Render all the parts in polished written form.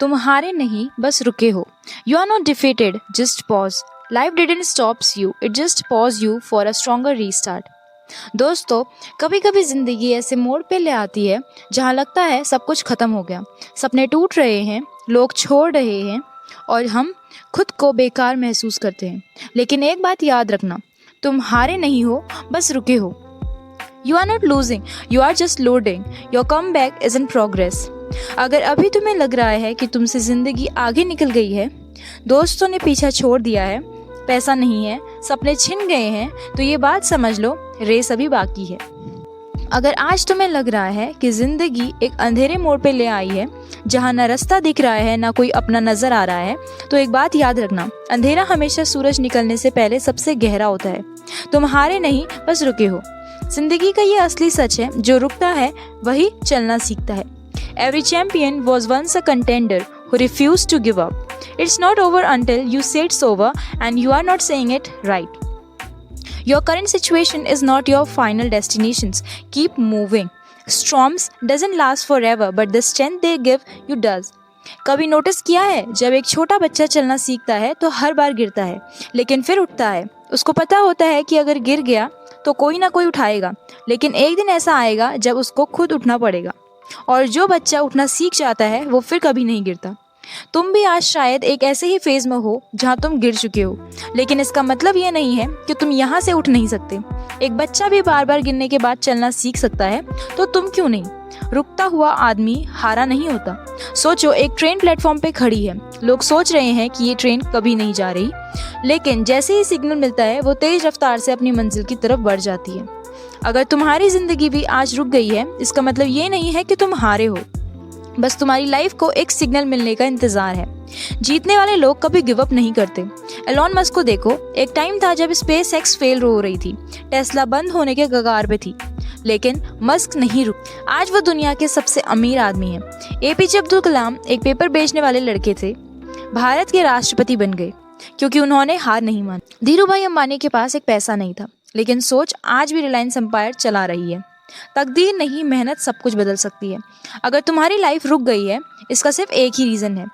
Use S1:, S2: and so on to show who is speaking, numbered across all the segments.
S1: तुम हारे नहीं, बस रुके हो. You are not defeated, just pause. Life didn't stop you, it just paused you for a stronger restart. दोस्तों, कभी कभी जिंदगी ऐसे मोड़ पे ले आती है जहाँ लगता है सब कुछ खत्म हो गया, सपने टूट रहे हैं, लोग छोड़ रहे हैं और हम खुद को बेकार महसूस करते हैं. लेकिन एक बात याद रखना, तुम हारे नहीं हो, बस रुके हो. You are not losing, you are just loading. Your comeback is in progress. अगर अभी तुम्हें लग रहा है कि तुमसे जिंदगी आगे निकल गई है, दोस्तों ने पीछा छोड़ दिया है, पैसा नहीं है, सपने छिन गए हैं, तो ये बात समझ लो, रेस अभी बाकी है. अगर आज तुम्हें लग रहा है कि जिंदगी एक अंधेरे मोड़ पे ले आई है जहाँ ना रास्ता दिख रहा है ना कोई अपना नजर आ रहा है, तो एक बात याद रखना, अंधेरा हमेशा सूरज निकलने से पहले सबसे गहरा होता है. तुम हारे नहीं, बस रुके हो. जिंदगी का ये असली सच है, जो रुकता है वही चलना सीखता है. Every champion was once a contender who refused to give up. It's not over until you say it's over, and you are not saying it right. Your current situation is not your final destinations. Keep moving. Storms doesn't last forever, but the strength they give you does. कभी notice किया है, जब एक छोटा बच्चा चलना सीखता है तो हर बार गिरता है, लेकिन फिर उठता है. उसको पता होता है कि अगर गिर गया तो कोई ना कोई उठाएगा, लेकिन एक दिन ऐसा आएगा जब उसको खुद उठना पड़ेगा. और जो बच्चा उठना सीख जाता है वो फिर कभी नहीं गिरता. तुम भी आज शायद एक ऐसे ही फेज में हो जहाँ तुम गिर चुके हो, लेकिन इसका मतलब ये नहीं है कि तुम यहाँ से उठ नहीं सकते. एक बच्चा भी बार बार गिरने के बाद चलना सीख सकता है, तो तुम क्यों नहीं. रुकता हुआ आदमी हारा नहीं होता. सोचो, एक ट्रेन प्लेटफॉर्म पे खड़ी है, लोग सोच रहे हैं कि ये ट्रेन कभी नहीं जा रही, लेकिन जैसे ही सिग्नल मिलता है वो तेज रफ्तार से अपनी मंजिल की तरफ बढ़ जाती है. अगर तुम्हारी जिंदगी भी आज रुक गई है, इसका मतलब ये नहीं है कि तुम हारे हो, बस तुम्हारी लाइफ को एक सिग्नल मिलने का इंतजार है. जीतने वाले लोग कभी गिव अप नहीं करते. एलॉन मस्क को देखो, एक टाइम था जब स्पेस एक्स फेल हो रही थी, टेस्ला बंद होने के कगार पे थी, लेकिन मस्क नहीं रुक. आज वो दुनिया के सबसे अमीर आदमी है. एपीजे अब्दुल कलाम एक पेपर बेचने वाले लड़के थे, भारत के राष्ट्रपति बन गए क्योंकि उन्होंने हार नहीं मानी. धीरू भाई अंबानी के पास एक पैसा नहीं था, लेकिन सोच आज भी रिलायंस एम्पायर चला रही है. तकदीर नहीं, मेहनत सब कुछ बदल सकती है. अगर तुम्हारी लाइफ रुक गई है, इसका सिर्फ एक ही रीज़न है,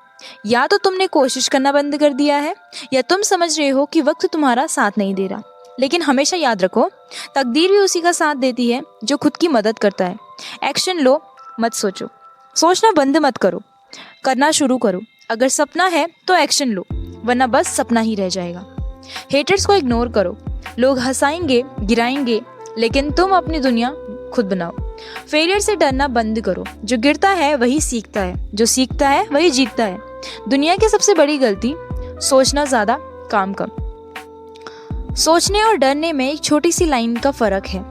S1: या तो तुमने कोशिश करना बंद कर दिया है, या तुम समझ रहे हो कि वक्त तुम्हारा साथ नहीं दे रहा. लेकिन हमेशा याद रखो, तकदीर भी उसी का साथ देती है जो खुद की मदद करता है. एक्शन लो, मत सोचो. सोचना बंद मत करो, करना शुरू करो. अगर सपना है तो एक्शन लो, वरना बस सपना ही रह जाएगा. हेटर्स को इग्नोर करो. लोग हंसाएंगे, गिराएंगे, लेकिन तुम अपनी दुनिया खुद बनाओ. फेलियर से डरना बंद करो. जो गिरता है वही सीखता है, जो सीखता है वही जीतता है. दुनिया की सबसे बड़ी गलती, सोचना ज़्यादा, काम कम. सोचने और डरने में एक छोटी सी लाइन का फर्क है.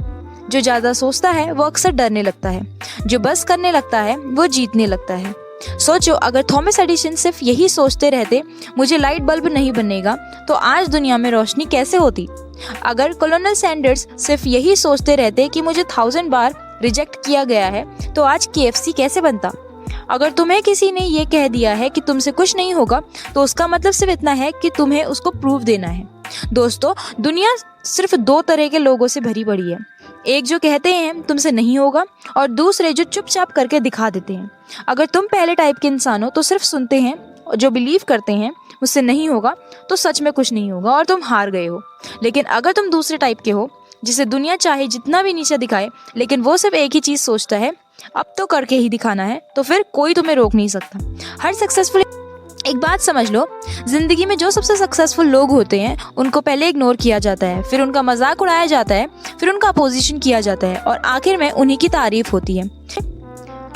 S1: जो ज़्यादा सोचता है वो अक्सर डरने लगता है, जो बस करने लगता है वो जीतने लगता है. सोचो, अगर थॉमस एडिसन सिर्फ यही सोचते रहते, मुझे लाइट बल्ब नहीं बनेगा, तो आज दुनिया में रोशनी कैसे होती. अगर कॉलोनल सैंडर्स सिर्फ यही सोचते रहते कि मुझे 1000 बार रिजेक्ट किया गया है, तो आज KFC कैसे बनता. अगर तुम्हें किसी ने ये कह दिया है कि तुमसे कुछ नहीं होगा, तो उसका मतलब सिर्फ इतना है कि तुम्हें उसको प्रूफ देना है. दोस्तों, दुनिया सिर्फ 2 तरह के लोगों से भरी पड़ी है. एक जो कहते हैं तुमसे नहीं होगा, और दूसरे जो चुपचाप करके दिखा देते हैं. अगर तुम पहले टाइप के इंसान हो तो सिर्फ सुनते हैं, जो बिलीव करते हैं मुझसे नहीं होगा, तो सच में कुछ नहीं होगा और तुम हार गए हो. लेकिन अगर तुम दूसरे टाइप के हो, जिसे दुनिया चाहे जितना भी नीचे दिखाए, लेकिन वो सिर्फ एक ही चीज़ सोचता है, अब तो करके ही दिखाना है, तो फिर कोई तुम्हें रोक नहीं सकता. हर सक्सेसफुल एक बात समझ लो, जिंदगी में जो सबसे सक्सेसफुल लोग होते हैं उनको पहले इग्नोर किया जाता है, फिर उनका मजाक उड़ाया जाता है, फिर उनका अपोजिशन किया जाता है, और आखिर में उन्हीं की तारीफ होती है.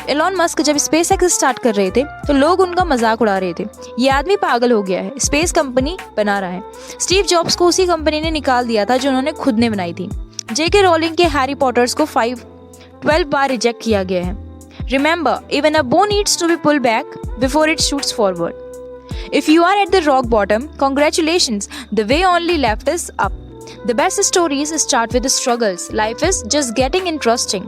S1: एलॉन मस्क जब स्पेस एक्स स्टार्ट कर रहे थे तो लोग उनका मजाक उड़ा रहे थे, ये आदमी पागल हो गया है, स्पेस कंपनी बना रहा है. स्टीव जॉब्स को उसी कंपनी ने निकाल दिया था जो उन्होंने खुद ने बनाई थी. JK रोलिंग के हैरी पॉटर्स को 12 बार रिजेक्ट किया गया है. Remember, even a bow needs to be pull back before it shoots forward. If you are at the rock bottom, congratulations, the way only left is up. The best stories start with the struggles. Life is just getting interesting.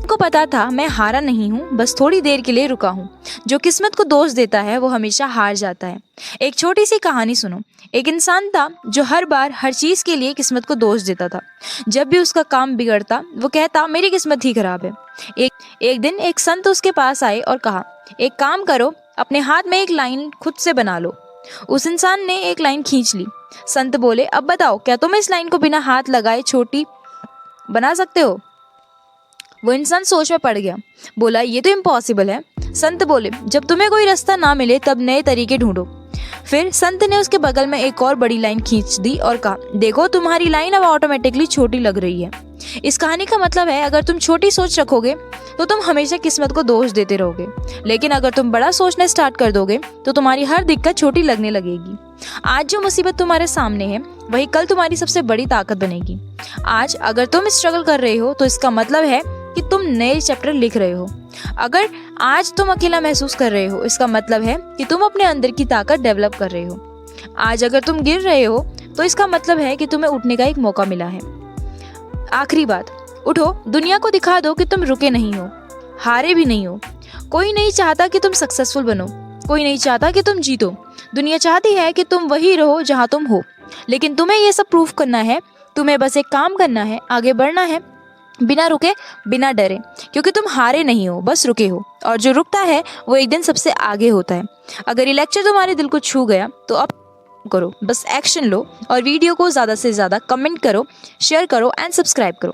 S1: को पता था मैं हारा नहीं हूँ, बस थोड़ी देर के लिए रुका हूँ. जो किस्मत को दोष देता है वो हमेशा हार जाता है. एक छोटी सी कहानी सुनो. एक इंसान था जो हर बार हर चीज़ के लिए किस्मत को दोष देता था. जब भी उसका काम बिगड़ता वो कहता मेरी किस्मत ही खराब है. एक दिन एक संत उसके पास आए और कहा, एक काम करो, अपने हाथ में एक लाइन खुद से बना लो। उस इंसान ने एक लाइन खींच ली। संत बोले, अब बताओ, क्या तुम इस लाइन को बिना हाथ लगाए छोटी बना सकते हो? वो इंसान सोच में पड़ गया, बोला, ये तो इम्पॉसिबल है। संत बोले, जब तुम्हें कोई रास्ता ना मिले तब नए तरीके ढूंढो। फिर संत ने उसके बगल में एक और बड़ी लाइन खींच दी और कहा, देखो तुम्हारी लाइन अब ऑटोमेटिकली छोटी लग रही है। इस कहानी का मतलब है, अगर तुम छोटी सोच रखोगे तो तुम हमेशा किस्मत को दोष देते रहोगे, लेकिन अगर तुम बड़ा सोचना स्टार्ट कर दोगे तो तुम्हारी हर दिक्कत छोटी लगने लगेगी। आज जो मुसीबत तुम्हारे सामने है वही कल तुम्हारी सबसे बड़ी ताकत बनेगी। आज अगर तुम स्ट्रगल कर रहे हो तो इसका मतलब है कि तुम नए चैप्टर लिख रहे हो। अगर आज तुम अकेला महसूस कर रहे हो, इसका मतलब है कि तुम अपने अंदर की ताकत डेवलप कर रहे हो। आज अगर तुम गिर रहे हो तो इसका मतलब है कि तुम्हें उठने का एक मौका मिला है। आखिरी बात, उठो, दुनिया को दिखा दो कि तुम रुके नहीं हो, हारे भी नहीं हो। कोई नहीं चाहता कि तुम सक्सेसफुल बनो, कोई नहीं चाहता कि तुम जीतो। दुनिया चाहती है कि तुम वही रहो जहाँ तुम हो, लेकिन तुम्हें ये सब प्रूफ करना है। तुम्हें बस एक काम करना है, आगे बढ़ना है, बिना रुके, बिना डरे, क्योंकि तुम हारे नहीं हो, बस रुके हो। और जो रुकता है वो एक दिन सबसे आगे होता है। अगर ये लेक्चर तुम्हारे दिल को छू गया तो अब करो, बस एक्शन लो और वीडियो को ज़्यादा से ज़्यादा कमेंट करो, शेयर करो एंड सब्सक्राइब करो।